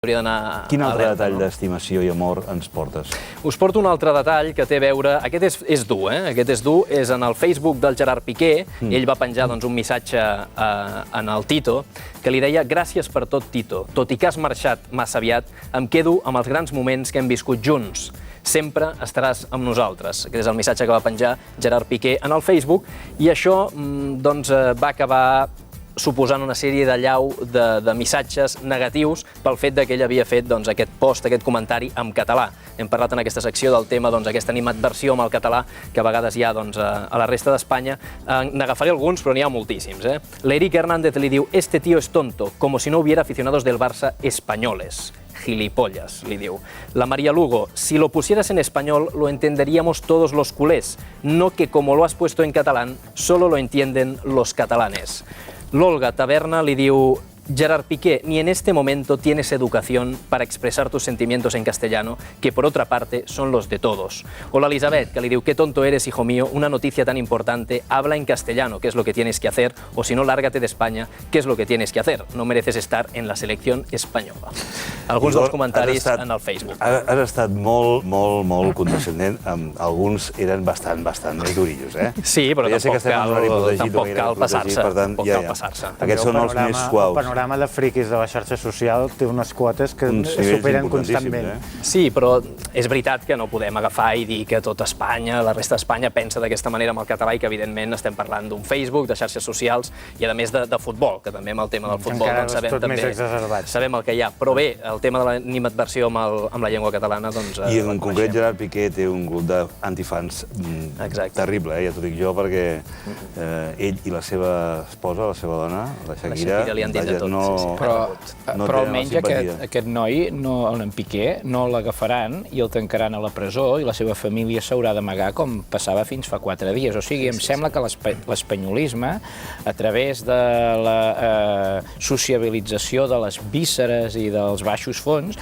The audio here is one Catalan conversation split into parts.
Hauria d'anar... Quin altre detall d'estimació i amor ens portes? Us porto un altre detall que té a veure... Aquest és dur, Aquest és dur. És en el Facebook del Gerard Piqué. Ell va penjar un missatge en el Tito que li deia: gràcies per tot, Tito. Tot i que has marxat massa aviat, em quedo amb els grans moments que hem viscut junts. Sempre estaràs amb nosaltres. Aquest és el missatge que va penjar Gerard Piqué en el Facebook. I això va acabar suposant una sèrie d'allau de missatges negatius pel fet que ell havia fet aquest post, aquest comentari en català. Hem parlat en aquesta secció del tema aquesta animadversió amb el català que a vegades hi ha a la resta d'Espanya. N'agafaré alguns, però n'hi ha moltíssims. L'Eric Hernández li diu: este tío es tonto, como si no hubiera aficionados del Barça españoles. Gilipollas, li diu. La María Lugo: si lo pusieras en español lo entenderíamos todos los culés, no que como lo has puesto en catalán solo lo entienden los catalanes. L'Olga Taberna li diu: Gerard Piqué, ni en este momento tienes educación para expresar tus sentimientos en castellano, que por otra parte son los de todos. O la Elizabeth, que le diu: qué tonto eres, hijo mío, una noticia tan importante, habla en castellano, que es lo que tienes que hacer, o si no, lárgate de España, que es lo que tienes que hacer. No mereces estar en la selección espanyola. Alguns dels comentaris en el Facebook. Has estat molt condescendent, alguns eren bastant més durillos, Sí, però tampoc cal passar-se. Aquests són els més suaus. El panorama de friquis de la xarxa social té unes quotes que superen constantment. Sí, però és veritat que no podem agafar i dir que tota Espanya, la resta d'Espanya, pensa d'aquesta manera amb el català i que, evidentment, estem parlant d'un Facebook, de xarxes socials i, a més, de futbol, que també amb el tema del futbol sabem el que hi ha. Però bé, el tema de l'animadversió amb la llengua catalana, doncs... I en concret Gerard Piqué té un grup d'antifans terrible, ja t'ho dic jo, perquè ell i la seva esposa, la seva dona, la Shakira, però almenys aquest noi, en Piqué, no l'agafaran i el tancaran a la presó i la seva família s'haurà d'amagar com passava fins fa 4 dies. O sigui, em sembla que l'espanyolisme, a través de la sociabilització de les vísceres i dels baixos fons,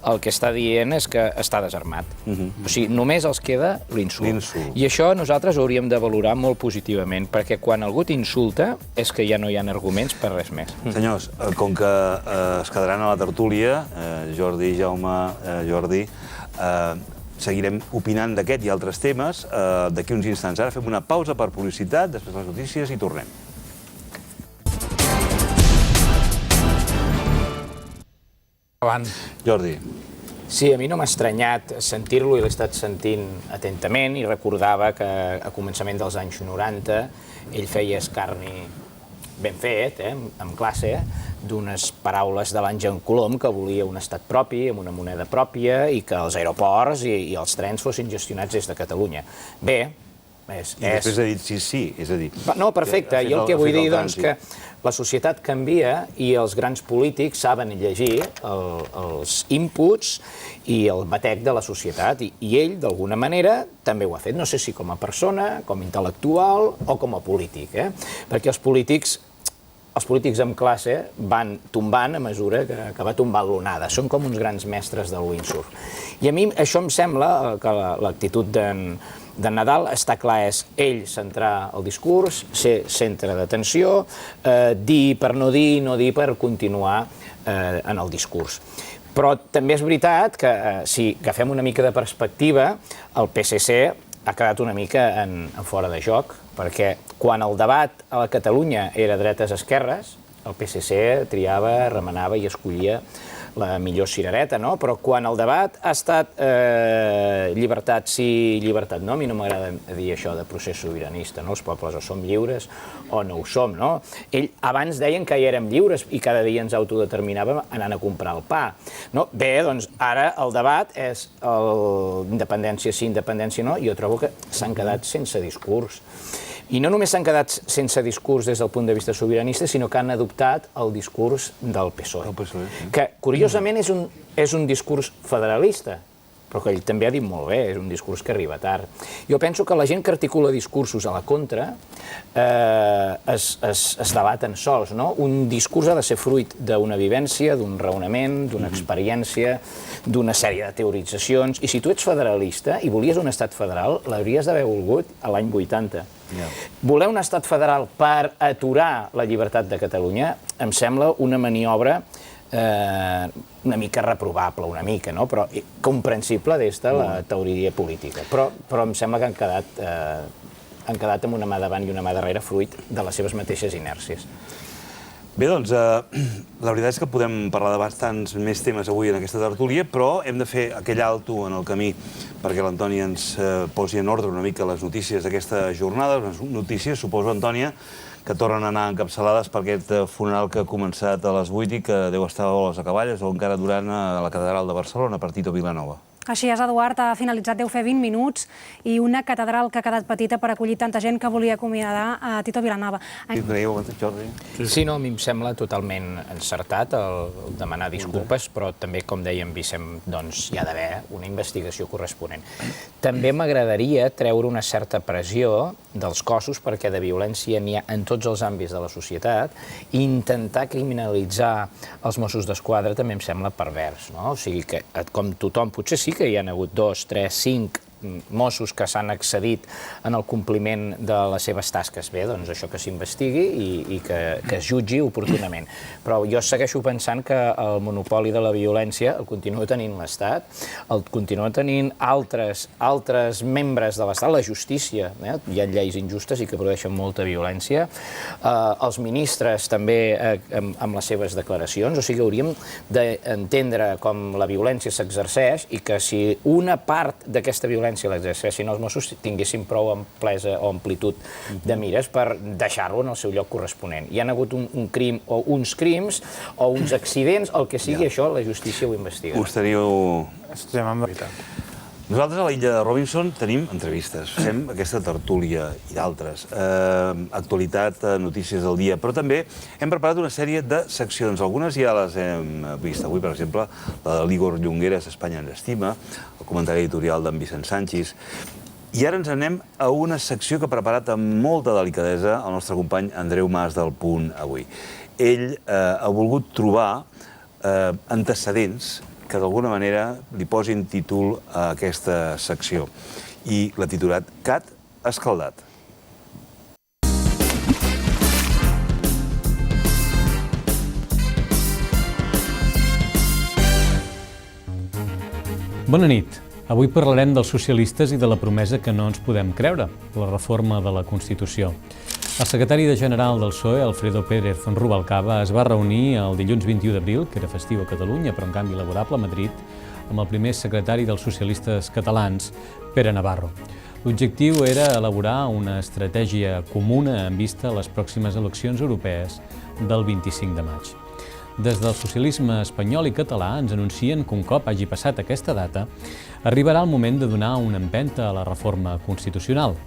el que està dient és que està desarmat. O sigui, només els queda l'insult. I això nosaltres hauríem de valorar molt positivament, perquè quan algú t'insulta és que ja no hi ha arguments per res més. Senyors, com que es quedaran a la tertúlia, Jordi, Jaume, Jordi, seguirem opinant d'aquest i altres temes d'aquí uns instants. Ara fem una pausa per publicitat, després les notícies i tornem. Jordi. Sí, a mi no m'ha estranyat sentir-lo i l'he estat sentint atentament i recordava que a començament dels anys 90 ell feia escarni ben fet, en classe, d'unes paraules de l'Àngel Colom que volia un estat propi, amb una moneda pròpia, i que els aeroports i els trens fossin gestionats des de Catalunya. Bé, i després ha dit sí, és a dir... No, perfecte. Jo el que vull dir, doncs, que la societat canvia i els grans polítics saben llegir els inputs i el batec de la societat, i ell, d'alguna manera, també ho ha fet. No sé si com a persona, com a intel·lectual o com a polític, perquè els polítics en classe van tombant a mesura que va tombant l'onada. Són com uns grans mestres del windsurf. I a mi això em sembla que l'actitud de Nadal està clar, és ell centrar el discurs, ser centre d'atenció, dir per no dir per continuar en el discurs. Però també és veritat que, si agafem una mica de perspectiva, el PSC ha quedat una mica en fora de joc, perquè quan el debat a la Catalunya era dretes-esquerres, el PSC triava, remenava i escollia la millor cirereta, no? Però quan el debat ha estat llibertat sí, llibertat no, a mi no m'agrada dir això de procés sobiranista, no? Els pobles o som lliures o no ho som, no? Abans deien que ja érem lliures i cada dia ens autodeterminàvem anant a comprar el pa. Bé, doncs ara el debat és independència sí, independència no, i jo trobo que s'han quedat sense discurs. I no només s'han quedat sense discurs des del punt de vista sobiranista, sinó que han adoptat el discurs del PSOE, que, curiosament, és un discurs federalista, però que ell també ha dit molt bé, és un discurs que arriba tard. Jo penso que la gent que articula discursos a la contra es debaten sols, no? Un discurs ha de ser fruit d'una vivència, d'un raonament, d'una experiència, d'una sèrie de teoritzacions, i si tu ets federalista i volies un estat federal, l'hauries d'haver volgut a l'any 80. Voler un estat federal per aturar la llibertat de Catalunya em sembla una maniobra una mica reprovable, una mica, no? Però comprensible des de la teoria política. Però em sembla que han quedat amb una mà davant i una mà darrere fruit de les seves mateixes inèrcies. Bé, doncs, la veritat és que podem parlar de bastants més temes avui en aquesta tertúlia, però hem de fer aquell alto en el camí perquè l'Antònia ens posi en ordre una mica les notícies d'aquesta jornada. Unes notícies, suposo, Antònia, que tornen a anar encapçalades per aquest funeral que ha començat a les 8 i que deu estar a les acaballes o encara durant a la Catedral de Barcelona, per Tito Vilanova. Així és, Eduard, ha finalitzat, deu fer 20 minuts, i una catedral que ha quedat petita per acollir tanta gent que volia acomiadar a Tito Vilanova. Jordi? Sí, no, a mi em sembla totalment encertat el demanar disculpes, però també, com deia en Vicent, doncs hi ha d'haver una investigació corresponent. També m'agradaria treure una certa pressió dels cossos, perquè de violència n'hi ha en tots els àmbits de la societat, i intentar criminalitzar els Mossos d'Esquadra també em sembla pervers, no? O sigui que, com tothom, potser sí que hi ha hagut 2, 3, 5 Mossos que s'han excedit en el compliment de les seves tasques. Bé, doncs això que s'investigui i que es jutgi oportunament. Però jo segueixo pensant que el monopoli de la violència el continua tenint l'Estat, el continua tenint altres membres de l'Estat, la justícia. Hi ha lleis injustes i que produeixen molta violència. Els ministres també amb les seves declaracions. O sigui, hauríem d'entendre com la violència s'exerceix i que si una part d'aquesta violència l'exerceixin els Mossos, tinguessin prou amplesa o amplitud de mires per deixar-lo en el seu lloc corresponent. Hi ha hagut un crim o uns crims o uns accidents, el que sigui això, la justícia ho investiga. Us teniu... Estem en veritat. Nosaltres a l'illa de Robinson tenim entrevistes, fem aquesta tertúlia i d'altres, actualitat, notícies del dia, però també hem preparat una sèrie de seccions. Algunes ja les hem vist avui, per exemple, la de l'Igor Llongueras, Espanya en estima, el comentari editorial d'en Vicent Sanchis. I ara ens anem a una secció que ha preparat amb molta delicadesa el nostre company Andreu Mas del Punt avui. Ell ha volgut trobar antecedents que d'alguna manera li posin títol a aquesta secció. I l'ha titulat Cat escaldat. Bona nit. Avui parlarem dels socialistes i de la promesa que no ens podem creure, la reforma de la Constitució. El secretari general del PSOE, Alfredo Pérez Rubalcaba, es va reunir el dilluns 21 d'abril, que era festiu a Catalunya, però en canvi laborable a Madrid, amb el primer secretari dels socialistes catalans, Pere Navarro. L'objectiu era elaborar una estratègia comuna en vista a les pròximes eleccions europees del 25 de maig. Des del socialisme espanyol i català ens anuncien que un cop hagi passat aquesta data, arribarà el moment de donar una empenta a la reforma constitucional.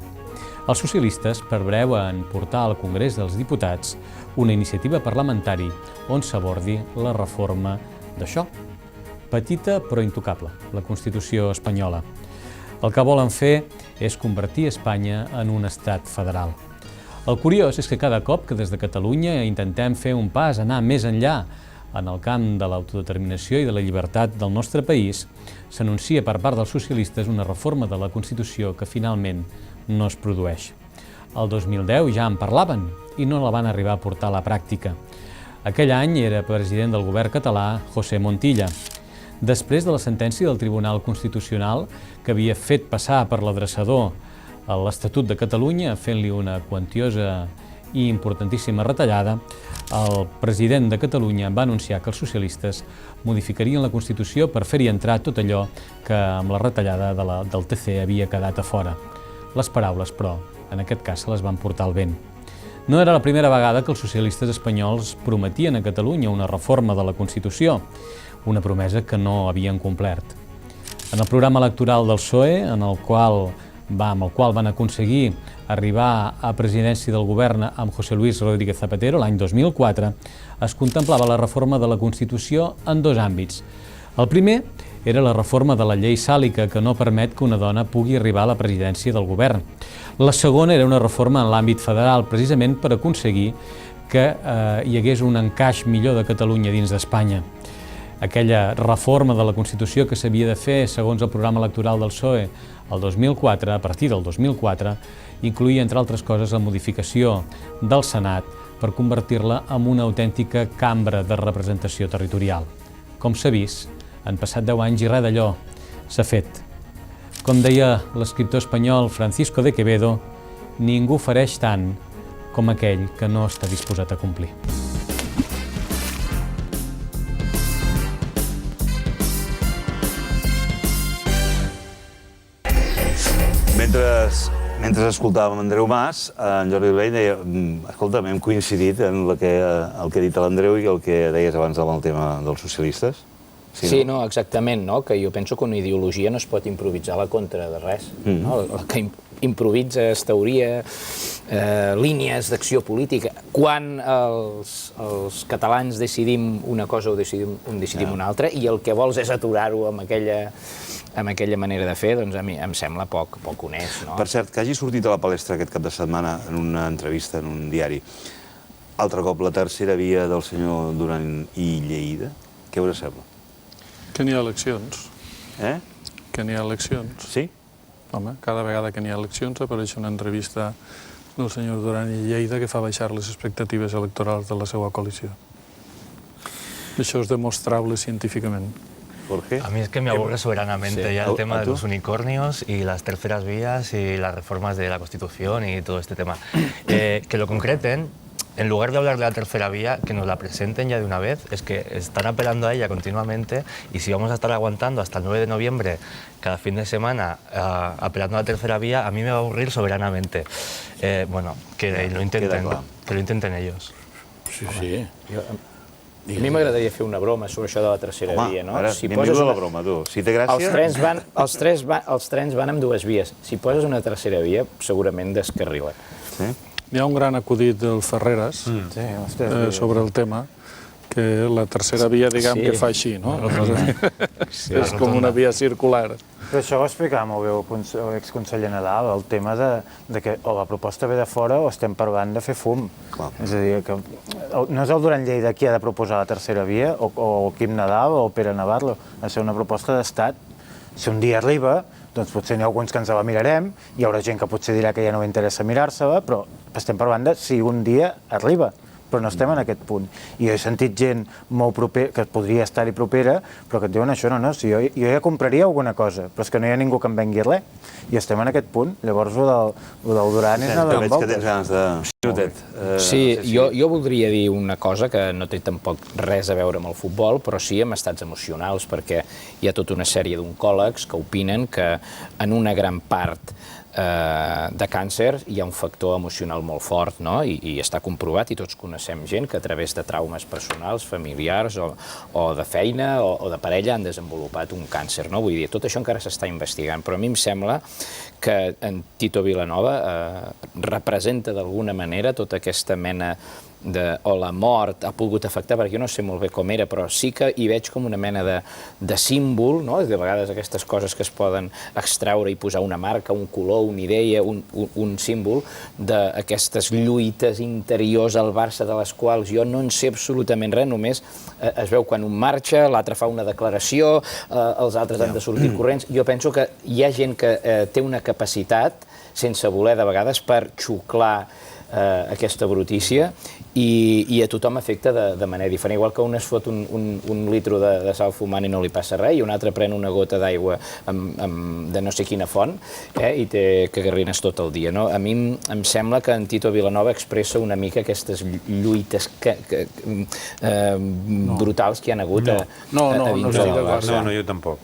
Els socialistes preveuen portar al Congrés dels Diputats una iniciativa parlamentari on s'abordi la reforma d'això. Petita però intocable, la Constitució espanyola. El que volen fer és convertir Espanya en un estat federal. El curiós és que cada cop que des de Catalunya intentem fer un pas, anar més enllà en el camp de l'autodeterminació i de la llibertat del nostre país, s'anuncia per part dels socialistes una reforma de la Constitució que finalment no es produeix. El 2010 ja en parlaven i no la van arribar a portar a la pràctica. Aquell any era president del govern català José Montilla. Després de la sentència del Tribunal Constitucional, que havia fet passar per l'adreçador l'Estatut de Catalunya, fent-li una quantiosa i importantíssima retallada, el president de Catalunya va anunciar que els socialistes modificarien la Constitució per fer-hi entrar tot allò que amb la retallada del TC havia quedat a fora. Les paraules, però, en aquest cas se les van portar al vent. No era la primera vegada que els socialistes espanyols prometien a Catalunya una reforma de la Constitució, una promesa que no havien complert. En el programa electoral del PSOE, amb el qual van aconseguir arribar a presidència del govern amb José Luis Rodríguez Zapatero l'any 2004, es contemplava la reforma de la Constitució en dos àmbits. El primer era la reforma de la llei sàlica, que no permet que una dona pugui arribar a la presidència del govern. La segona era una reforma en l'àmbit federal, precisament per aconseguir que hi hagués un encaix millor de Catalunya dins d'Espanya. Aquella reforma de la Constitució que s'havia de fer, segons el programa electoral del PSOE, el 2004, a partir del 2004, incloïa, entre altres coses, la modificació del Senat per convertir-la en una autèntica cambra de representació territorial. Com s'ha vist, han passat 10 anys i res d'allò s'ha fet. Com deia l'escriptor espanyol Francisco de Quevedo, ningú ofereix tant com aquell que no està disposat a complir. Mentre escoltàvem Andreu Mas, en Jordi Vell deia escolta, hem coincidit en el que ha dit l'Andreu i el que deies abans amb el tema dels socialistes. Sí, no, exactament, no? Que jo penso que una ideologia no es pot improvisar a la contra de res. No? El que improvisa és teoria, línies d'acció política. Quan els catalans decidim una cosa o decidim una altra i el que vols és aturar-ho amb aquella manera de fer, doncs a mi em sembla poc honest. No? Per cert, que hagi sortit a la palestra aquest cap de setmana en una entrevista en un diari, altre cop la tercera via del senyor Duran i Lleida, què us sembla? Que n'hi ha eleccions. Que n'hi ha eleccions. Sí? Home, cada vegada que n'hi ha eleccions apareix una entrevista del senyor Duran i Lleida que fa baixar les expectatives electorals de la seva coalició. Això és demostrable científicament. ¿Por qué? A mí es que me aburre soberanamente ya el tema de los unicornios y las terceras vías y las reformas de la Constitución y todo este tema. Que lo concreten, en lugar de hablar de la tercera vía, que nos la presenten ya de una vez. Es que están apelando a ella continuamente y si vamos a estar aguantando hasta el 9 de noviembre, cada fin de semana, apelando a la tercera vía, a mí me va a aburrir soberanamente. Bueno, que lo intenten ells. Sí. A mi m'agradaria fer una broma sobre això de la tercera via, no? Home, benvingut a la broma, tu. Si té gràcia... Els trens van amb dues vies. Si poses una tercera via, segurament descarrila. Hi ha un gran acudit del Ferreras sobre el tema, que la tercera via, diguem, que fa així, no? És com una via circular. Però això ho explicava molt bé l'exconseller Nadal, el tema de que o la proposta ve de fora o estem parlant de fer fum. És a dir, que no és el Duran Lleida qui ha de proposar la tercera via, o Quim Nadal o Pere Navarro, ha de ser una proposta d'estat. Si un dia arriba, doncs potser n'hi ha alguns que ens la mirarem, hi haurà gent que potser dirà que ja no m'interessa mirar-se-la, però estem parlant de si un dia arriba. Però no estem en aquest punt. I jo he sentit gent molt propera, que podria estar-hi propera, però que et diuen això, no, si jo ja compraria alguna cosa, però és que no hi ha ningú que em vengui res. I estem en aquest punt. Llavors, el del Duran és anar donant voltes. Veig que tens ganes de... Sí, jo voldria dir una cosa que no té tampoc res a veure amb el futbol, però sí amb estats emocionals, perquè hi ha tota una sèrie d'oncòlegs que opinen que en una gran part de càncer hi ha un factor emocional molt fort, no? I està comprovat, i tots coneixem gent que a través de traumes personals, familiars o de feina o de parella han desenvolupat un càncer, no? Vull dir, tot això encara s'està investigant, però a mi em sembla que en Tito Vilanova representa d'alguna manera tota aquesta mena o la mort ha pogut afectar, perquè jo no sé molt bé com era, però sí que hi veig com una mena de símbol, no? De vegades aquestes coses que es poden extreure i posar una marca, un color, una idea, un símbol d'aquestes lluites interiors al Barça de les quals jo no en sé absolutament res, només es veu quan un marxa, l'altre fa una declaració, els altres han de sortir corrents. Jo penso que hi ha gent que té una capacitat, sense voler de vegades, per xuclar aquesta brutícia i a tothom afecta de manera diferent. Igual que un es fot un litro de sal fumant i no li passa res, i un altre pren una gota d'aigua de no sé quina font i té cagarrines tot el dia. A mi em sembla que en Tito Vilanova expressa una mica aquestes lluites brutals que hi ha hagut a dintre del Barça. No, jo tampoc.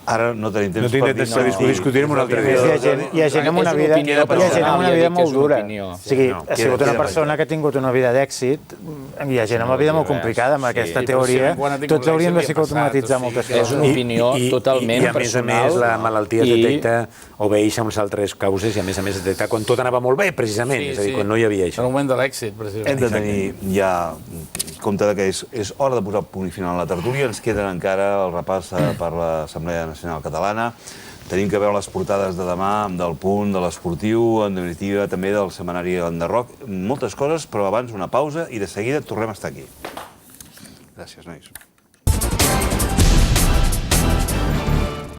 Ara no tenim temps per discutir-ho un altre dia. Hi ha gent amb una vida molt dura. O sigui, ha sigut una persona que ha tingut una vida d'èxit, hi ha gent amb la vida molt complicada, amb aquesta teoria. Tots hauríem de psicosomatitzar moltes coses. És una opinió totalment personal. I a més, la malaltia es detecta, obeeix a unes altres causes, i a més es detecta quan tot anava molt bé, precisament. És a dir, quan no hi havia això. En el moment de l'èxit, precisament. Hem de tenir ja compte que és hora de posar punt final a la tertúlia. Ens queden encara el repàs per l'Assemblea Nacional Catalana. Tenim que veure les portades de demà, del Punt, de l'Esportiu, en definitiva també del setmanari Enderroc. Moltes coses, però abans una pausa i de seguida tornem a estar aquí. Gràcies, nois.